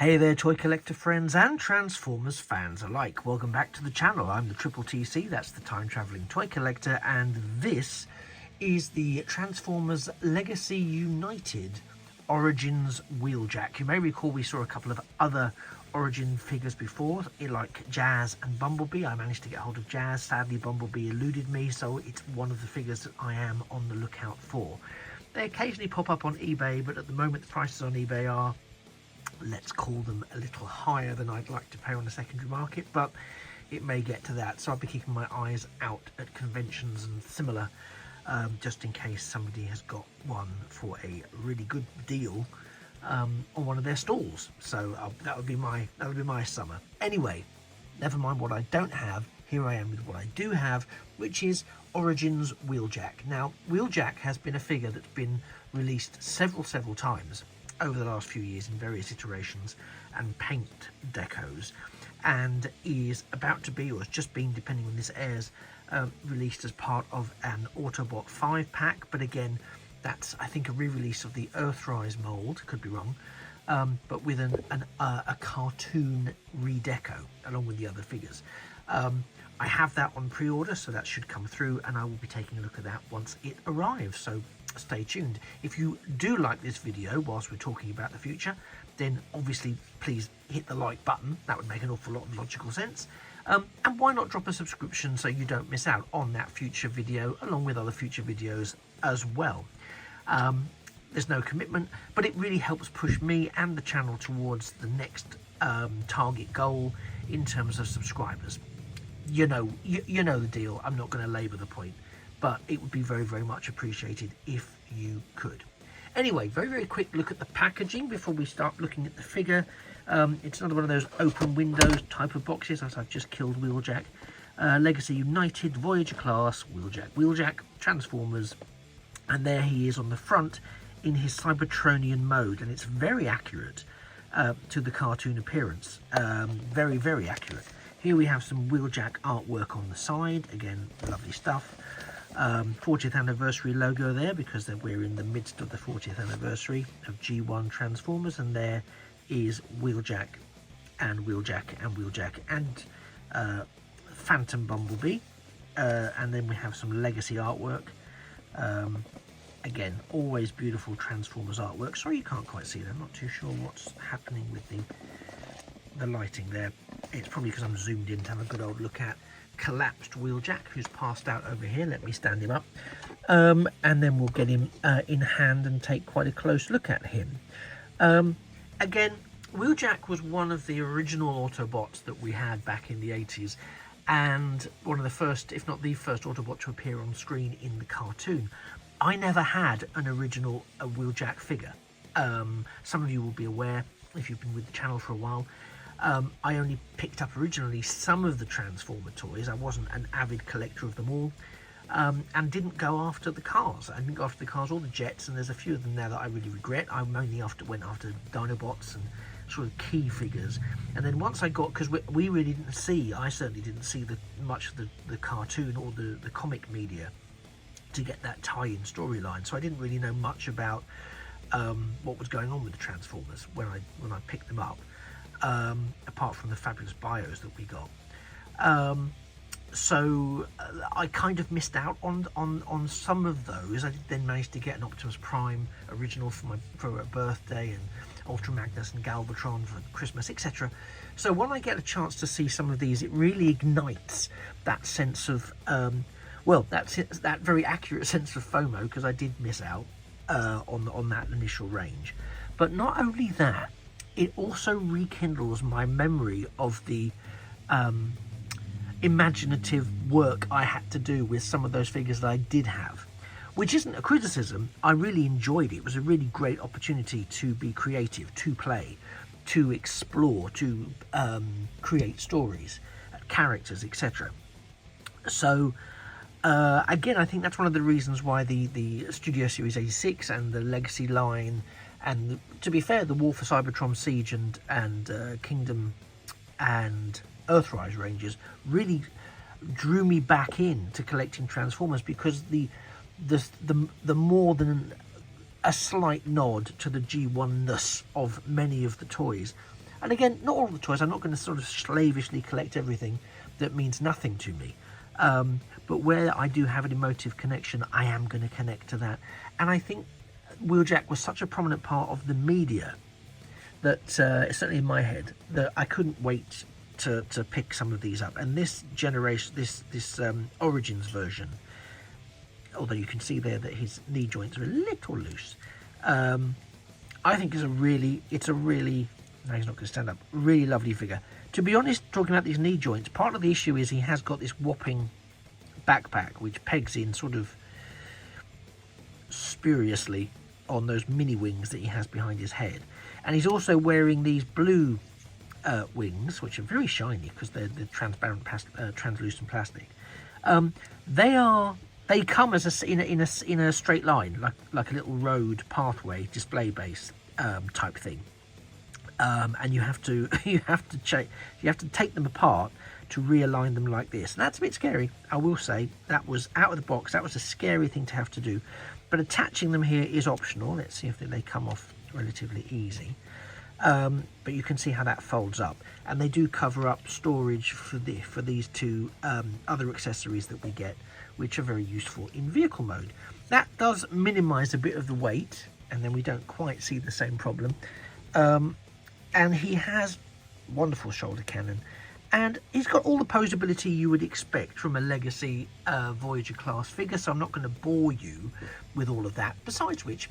Hey there, toy collector friends and Transformers fans alike. Welcome back to the channel. I'm the Triple TC, that's the time travelling toy collector, and this is the Transformers Legacy United Origins Wheeljack. You may recall we saw a couple of other Origin figures before, like Jazz and Bumblebee. I managed to get hold of Jazz. Sadly, Bumblebee eluded me, so it's one of the figures that I am on the lookout for. They occasionally pop up on eBay, but at the moment the prices on eBay are, let's call them, a little higher than I'd like to pay on the secondary market, but it may get to that. So I'll be keeping my eyes out at conventions and similar, just in case somebody has got one for a really good deal on one of their stalls. So that would be my summer. Anyway, never mind what I don't have. Here I am with what I do have, which is Origins Wheeljack. Now, Wheeljack has been a figure that's been released several times over the last few years in various iterations and paint decos, and is about to be, or has just been, depending when this airs, released as part of an Autobot 5-pack. But again, that's, I think, a re-release of the Earthrise mould, could be wrong, but with a cartoon redeco along with the other figures. I have that on pre-order, so that should come through, and I will be taking a look at that once it arrives, so stay tuned. If you do like this video whilst we're talking about the future, then obviously please hit the like button. That would make an awful lot of logical sense. And why not drop a subscription so you don't miss out on that future video, along with other future videos as well. There's no commitment, but it really helps push me and the channel towards the next target goal in terms of subscribers. You know the deal. I'm not going to labour the point, but it would be very much appreciated if you could. Anyway, very quick look at the packaging before we start looking at the figure. It's another one of those open windows type of boxes, as I've just killed Wheeljack. Legacy United, Voyager class, Wheeljack, Transformers, and there he is on the front in his Cybertronian mode, and it's very accurate to the cartoon appearance. Very accurate. Here we have some Wheeljack artwork on the side, again, lovely stuff. 40th anniversary logo there, because we're in the midst of the 40th anniversary of G1 Transformers, and there is Wheeljack and Wheeljack and Wheeljack and Phantom Bumblebee, and then we have some legacy artwork. Again, always beautiful Transformers artwork. Sorry you can't quite see it. I'm not too sure what's happening with the lighting there. It's probably because I'm zoomed in to have a good old look at collapsed Wheeljack, who's passed out over here. Let me stand him up, and then we'll get him in hand and take quite a close look at him. Again, Wheeljack was one of the original Autobots that we had back in the 80s, and one of the first, if not the first, Autobot to appear on screen in the cartoon. I never had an original Wheeljack figure. Some of you will be aware, if you've been with the channel for a while, I only picked up originally some of the Transformer toys. I wasn't an avid collector of them all, and didn't go after the cars. I didn't go after the cars or the jets, and there's a few of them now that I really regret. I mainly went after Dinobots and sort of key figures. And then once I got, because we really didn't see, I certainly didn't see much of the cartoon or the comic media to get that tie-in storyline, so I didn't really know much about what was going on with the Transformers when I picked them up, apart from the fabulous bios that we got. So I kind of missed out on some of those. I did then manage to get an Optimus Prime original for a birthday, and Ultra Magnus and Galvatron for Christmas, etc. So when I get a chance to see some of these, it really ignites that sense of well, that very accurate sense of FOMO, because I did miss out on that initial range. But not only that, it also rekindles my memory of the imaginative work I had to do with some of those figures that I did have, which isn't a criticism. I really enjoyed it. It was a really great opportunity to be creative, to play, to explore, to create stories, characters, etc. So again, I think that's one of the reasons why the Studio Series 86 and the Legacy line, and to be fair, the War for Cybertron Siege and Kingdom and Earthrise ranges really drew me back in to collecting Transformers, because the more than a slight nod to the G1-ness of many of the toys And again, not all the toys. I'm not going to sort of slavishly collect everything that means nothing to me. But where I do have an emotive connection, I am going to connect to that. And I think Wheeljack was such a prominent part of the media that, certainly in my head, that I couldn't wait to pick some of these up. And this generation, this Origins version, although you can see there that his knee joints are a little loose, I think is a really, no, he's not going to stand up, really lovely figure. To be honest, talking about these knee joints, part of the issue is he has got this whopping backpack which pegs in sort of spuriously on those mini wings that he has behind his head. And he's also wearing these blue wings, which are very shiny because they're transparent, translucent plastic. They come as in a straight line, like a little road pathway display base type thing. And you have to take them apart to realign them like this. And that's a bit scary, I will say. That was out of the box. That was a scary thing to have to do. But attaching them here is optional. Let's see if they come off relatively easy. But you can see how that folds up, and they do cover up storage for these two other accessories that we get, which are very useful in vehicle mode. That does minimize a bit of the weight, and then we don't quite see the same problem. And he has wonderful shoulder cannon, and he's got all the posability you would expect from a Legacy Voyager class figure, so I'm not going to bore you with all of that, besides which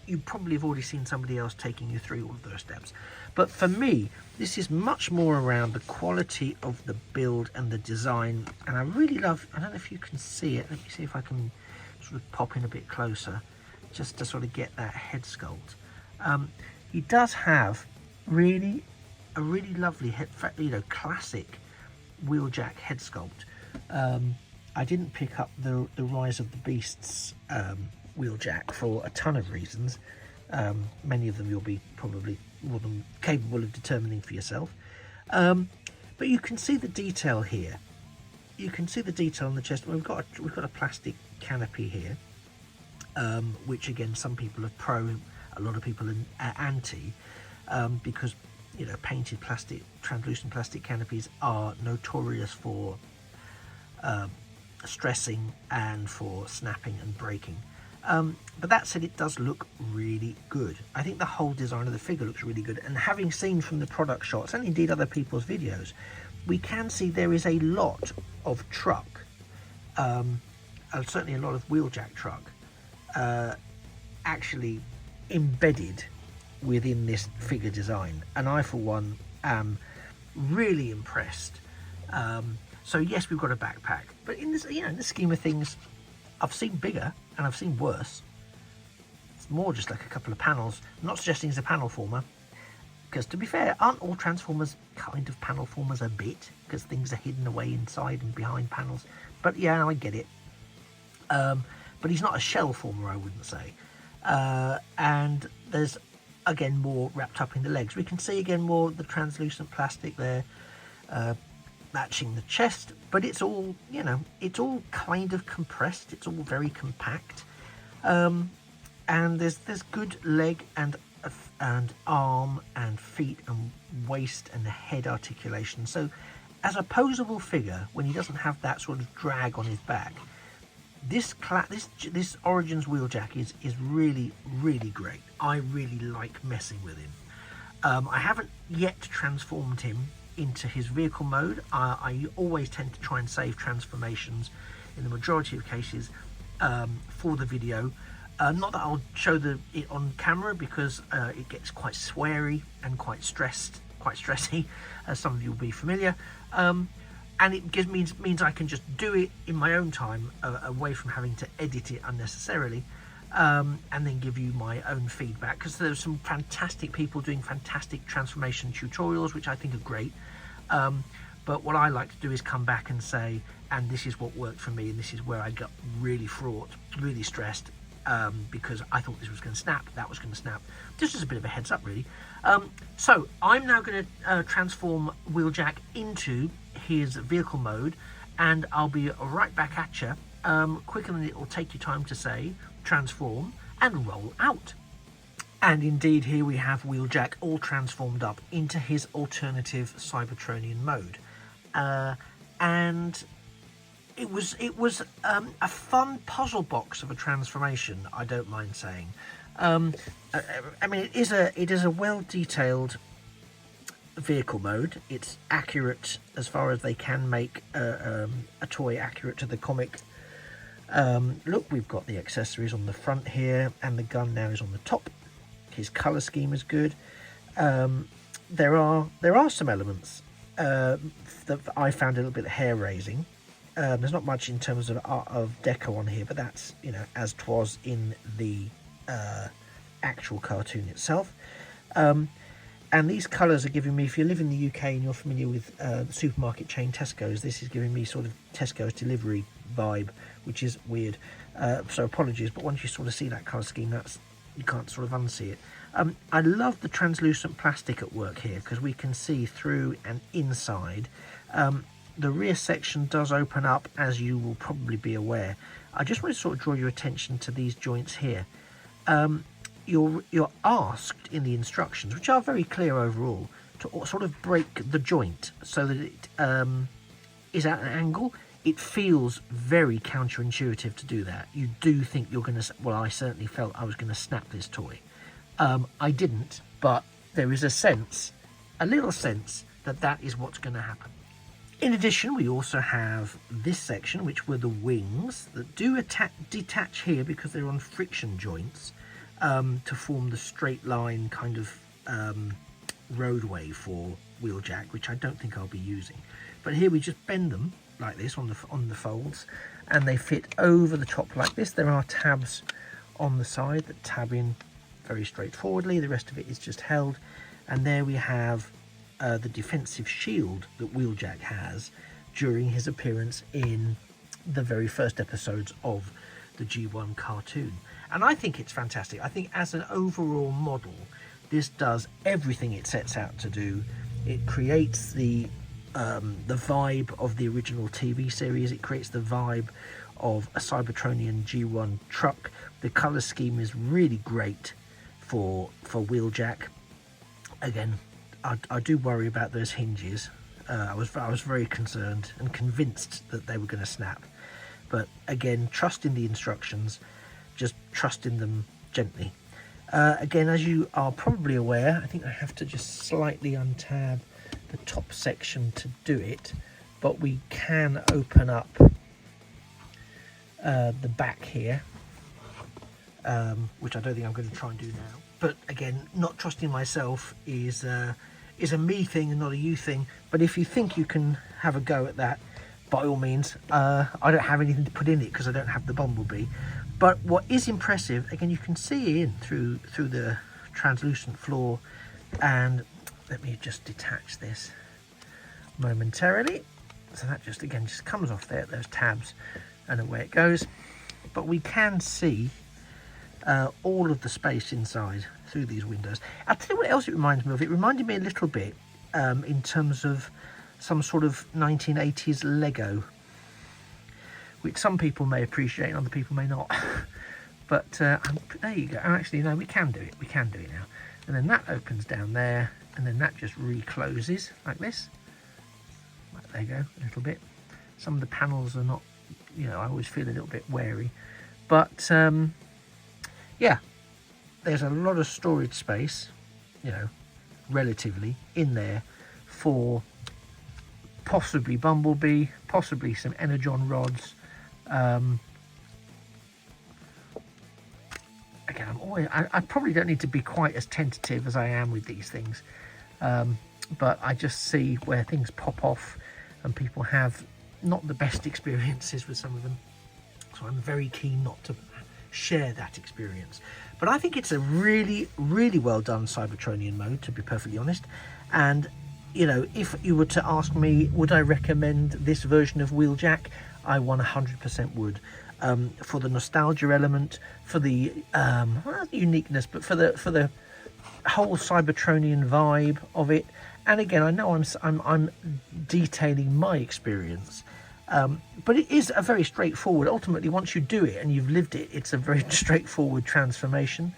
you probably have already seen somebody else taking you through all of those steps. But for me, this is much more around the quality of the build and the design, and I really love, I don't know if you can see it, let me see if I can sort of pop in a bit closer just to sort of get that head sculpt. He does have a really lovely head, classic Wheeljack head sculpt. I didn't pick up the Rise of the Beasts Wheeljack for a ton of reasons. Many of them you'll be probably more than capable of determining for yourself. But you can see the detail here. You can see the detail on the chest. We've got a plastic canopy here, which again some people are pro, a lot of people are anti, because painted plastic, translucent plastic canopies are notorious for stressing and for snapping and breaking. But that said, it does look really good. I think the whole design of the figure looks really good, and having seen from the product shots and indeed other people's videos, we can see there is a lot of truck, certainly a lot of Wheeljack truck, actually embedded within this figure design, and I for one am really impressed. So yes, we've got a backpack, but in this, in the scheme of things, I've seen bigger and I've seen worse. It's more just like a couple of panels. I'm not suggesting it's a panel former, because to be fair, aren't all Transformers kind of panel formers a bit, because things are hidden away inside and behind panels? But yeah, I get it. But he's not a shell former, I wouldn't say. And there's again more wrapped up in the legs. We can see again more of the translucent plastic there, matching the chest, but it's all, it's all kind of compressed. It's all very compact, and there's good leg and arm and feet and waist and head articulation. So as a posable figure, when he doesn't have that sort of drag on his back, this Origins Wheeljack is really great. I really like messing with him. I haven't yet transformed him into his vehicle mode. I always tend to try and save transformations in the majority of cases for the video. Not that I'll show it on camera, because it gets quite sweary and quite stressy, as some of you will be familiar. And it means I can just do it in my own time, away from having to edit it unnecessarily, and then give you my own feedback, because there's some fantastic people doing fantastic transformation tutorials, which I think are great. But what I like to do is come back and say, and this is what worked for me, and this is where I got really fraught, really stressed, because I thought this was going to snap, that was going to snap. Just as a bit of a heads up, really. So I'm now going to transform Wheeljack into his vehicle mode, and I'll be right back at you, quicker than it will take you time to say transform and roll out. And indeed, here we have Wheeljack all transformed up into his alternative Cybertronian mode. And it was a fun puzzle box of a transformation, I don't mind saying. I mean, it is a well-detailed vehicle mode. It's accurate as far as they can make a toy accurate to the comic. Look, we've got the accessories on the front here, and the gun now is on the top. His colour scheme is good. There are some elements that I found a little bit hair-raising. There's not much in terms of deco on here, but that's, you know, as 'twas in the actual cartoon itself. And these colours are giving me, if you live in the UK and you're familiar with the supermarket chain Tesco's, this is giving me sort of Tesco's delivery vibe, which is weird. So apologies, but once you sort of see that colour scheme, you can't sort of unsee it. I love the translucent plastic at work here, because we can see through and inside. The rear section does open up, as you will probably be aware. I just want to sort of draw your attention to these joints here. You're asked in the instructions, which are very clear overall, to sort of break the joint so that it is at an angle. It feels very counterintuitive to do that. You do think you're going to, well, I certainly felt I was going to snap this toy. I didn't, but there is a little sense that is what's going to happen. In addition, we also have this section, which were the wings that do detach here because they're on friction joints to form the straight line kind of roadway for Wheeljack, which I don't think I'll be using. But here we just bend them like this on the folds, and they fit over the top like this. There are tabs on the side that tab in very straightforwardly. The rest of it is just held, and there we have the defensive shield that Wheeljack has during his appearance in the very first episodes of the G1 cartoon. And I think it's fantastic. I think as an overall model, this does everything it sets out to do. It creates the vibe of the original TV series. It creates the vibe of a Cybertronian G1 truck. The colour scheme is really great for Wheeljack. Again, I do worry about those hinges. I was very concerned and convinced that they were going to snap. But again, trust in the instructions. Just trust in them gently. Again, as you are probably aware, I think I have to just slightly untab the top section to do it, but we can open up the back here, which I don't think I'm going to try and do now. But again, not trusting myself is a me thing and not a you thing. But if you think you can have a go at that, by all means. I don't have anything to put in it because I don't have the Bumblebee. But what is impressive, again, you can see in through the translucent floor. And let me just detach this momentarily. So that just comes off there, those tabs, and away it goes. But we can see all of the space inside through these windows. I'll tell you what else it reminds me of. It reminded me a little bit in terms of some sort of 1980s Lego, which some people may appreciate and other people may not. But there you go. Actually, no, we can do it. We can do it now. And then that opens down there, and then that just recloses like this. Right, there you go, a little bit. Some of the panels are not, I always feel a little bit wary. But yeah, there's a lot of storage space, relatively, in there for possibly Bumblebee, possibly some Energon rods. Again, I probably don't need to be quite as tentative as I am with these things, but I just see where things pop off and people have not the best experiences with some of them, so I'm very keen not to share that experience. But I think it's a really, really well done Cybertronian mode, to be perfectly honest. And if you were to ask me, would I recommend this version of Wheeljack? I 100% would. For the nostalgia element, for the not uniqueness, but for the whole Cybertronian vibe of it. And again, I know I'm detailing my experience, but it is a very straightforward. Ultimately, once you do it and you've lived it, it's a very straightforward transformation.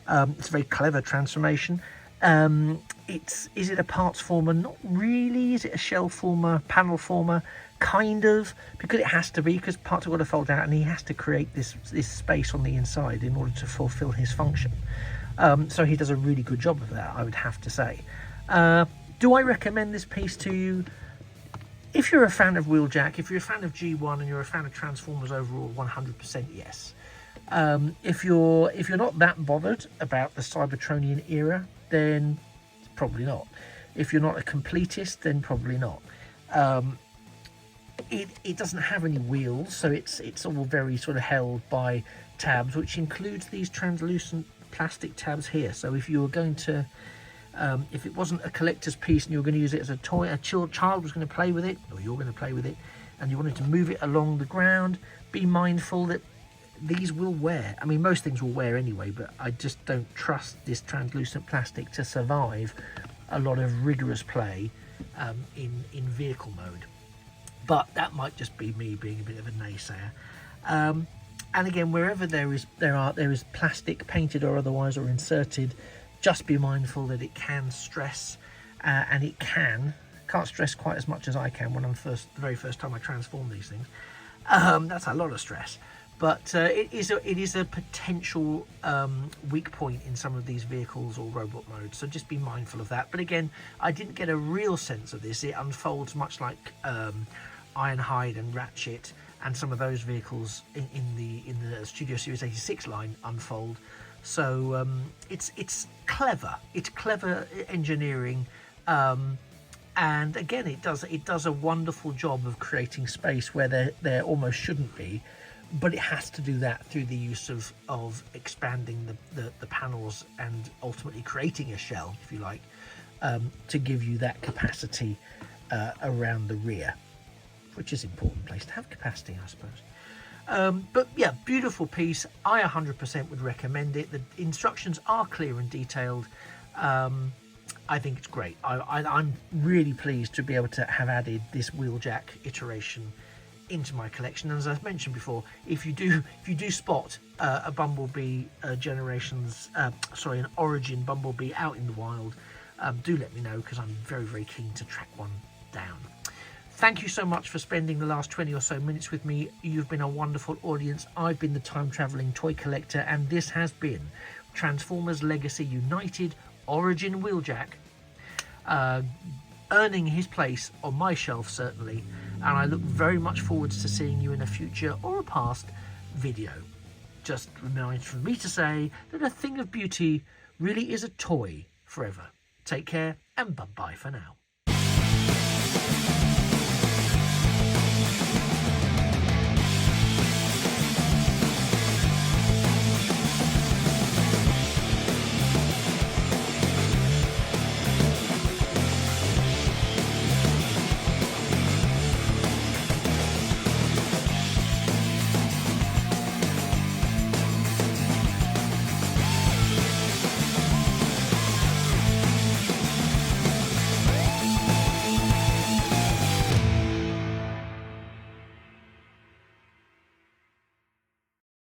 It's a very clever transformation. Is it a parts former? Not really. Is it a shell former, panel former? Kind of, because it has to be, because parts have got to fold out and he has to create this space on the inside in order to fulfill his function. So he does a really good job of that, I would have to say. Do I recommend this piece to you? If you're a fan of Wheeljack, if you're a fan of G1 and you're a fan of Transformers overall, 100% yes. If you're not that bothered about the Cybertronian era, then probably not. If you're not a completist, then probably not. It doesn't have any wheels, so it's all very sort of held by tabs, which includes these translucent plastic tabs here. So if you were going to, if it wasn't a collector's piece and you were going to use it as a toy, a child was going to play with it, or you're going to play with it, and you wanted to move it along the ground, be mindful that these will wear. I mean, most things will wear anyway, but I just don't trust this translucent plastic to survive a lot of rigorous play in vehicle mode. But that might just be me being a bit of a naysayer. And again, wherever there is plastic, painted or otherwise, or inserted, just be mindful that it can stress, and it can't stress quite as much as I can when the very first time I transform these things. That's a lot of stress. But it is a potential weak point in some of these vehicles or robot modes, so just be mindful of that. But again, I didn't get a real sense of this. It unfolds much like Ironhide and Ratchet and some of those vehicles in the Studio Series 86 line unfold. So it's clever. It's clever engineering, and again, it does a wonderful job of creating space where there almost shouldn't be. But it has to do that through the use of expanding the panels and ultimately creating a shell, if you like, to give you that capacity around the rear, which is an important place to have capacity, I suppose. But yeah, beautiful piece. I 100% would recommend it. The instructions are clear and detailed. I think it's great. I'm really pleased to be able to have added this Wheeljack iteration into my collection. And as I've mentioned before, if you do spot a Bumblebee an Origin Bumblebee out in the wild, do let me know, because I'm very, very keen to track one down. Thank you so much for spending the last 20 or so minutes with me. You've been a wonderful audience. I've been the time-traveling toy collector, and this has been Transformers Legacy United Origin Wheeljack, earning his place on my shelf, certainly, and I look very much forward to seeing you in a future or a past video. Just remind for me to say that a thing of beauty really is a toy forever. Take care, and bye-bye for now.